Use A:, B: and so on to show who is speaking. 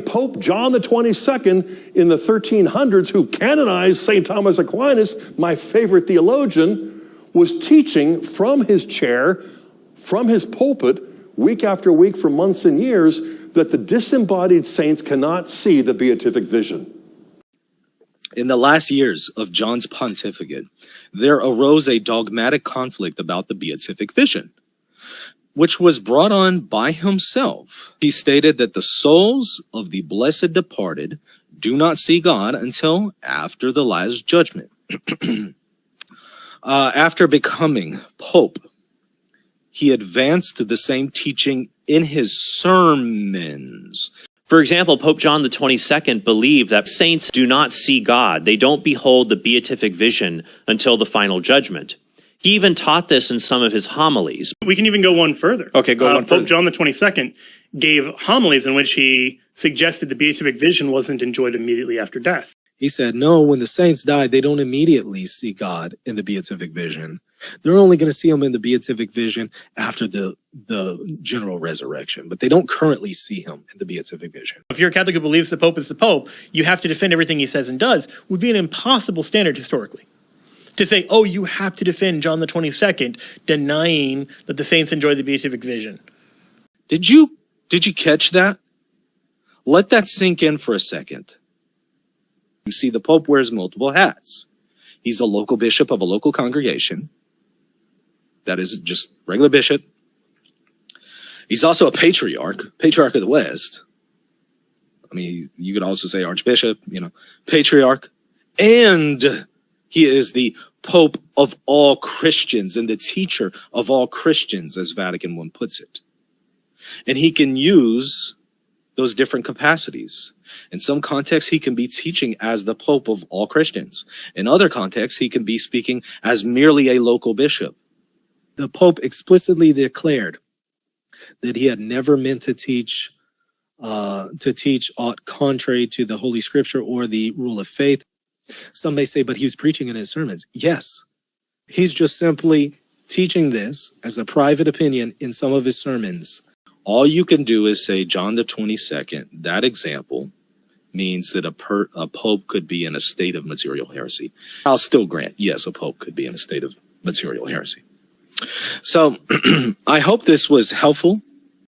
A: Pope John the 22nd in the 1300s, who canonized St. Thomas Aquinas, my favorite theologian, was teaching from his chair, from his pulpit, week after week for months and years, that the disembodied saints cannot see the beatific vision.
B: In the last years of John's pontificate, there arose a dogmatic conflict about the beatific vision, which was brought on by himself. He stated that the souls of the blessed departed do not see God until after the last judgment. After becoming Pope, he advanced the same teaching in his sermons.
C: For example, Pope John the 22nd believed that saints do not see God. They don't behold the beatific vision until the final judgment. He even taught this in some of his homilies.
D: We can even go one further.
C: Okay, go one further.
D: Pope John the 22nd gave homilies in which he suggested the beatific vision wasn't enjoyed immediately after death.
B: He said, no, when the saints die, they don't immediately see God in the beatific vision. They're only going to see him in the beatific vision after the general resurrection, but they don't currently see him in the beatific vision.
D: If you're a Catholic who believes the Pope is the Pope, you have to defend everything he says and does, would be an impossible standard historically. To say, oh, you have to defend John the 22nd, denying that the saints enjoy the beatific vision.
B: Did you catch that? Let that sink in for a second. You see, the Pope wears multiple hats. He's a local bishop of a local congregation. That is just regular bishop. He's also a patriarch of the West. I mean, you could also say archbishop, patriarch. And he is the Pope of all Christians and the teacher of all Christians, as Vatican I puts it. And he can use those different capacities. In some contexts, he can be teaching as the Pope of all Christians. In other contexts, he can be speaking as merely a local bishop. The Pope explicitly declared that he had never meant to teach aught contrary to the Holy Scripture or the rule of faith. Some may say, but he was preaching in his sermons. Yes, he's just simply teaching this as a private opinion in some of his sermons. All you can do is say John the 22nd, that example means that a pope could be in a state of material heresy. I'll still grant, yes, a pope could be in a state of material heresy. So I hope this was helpful.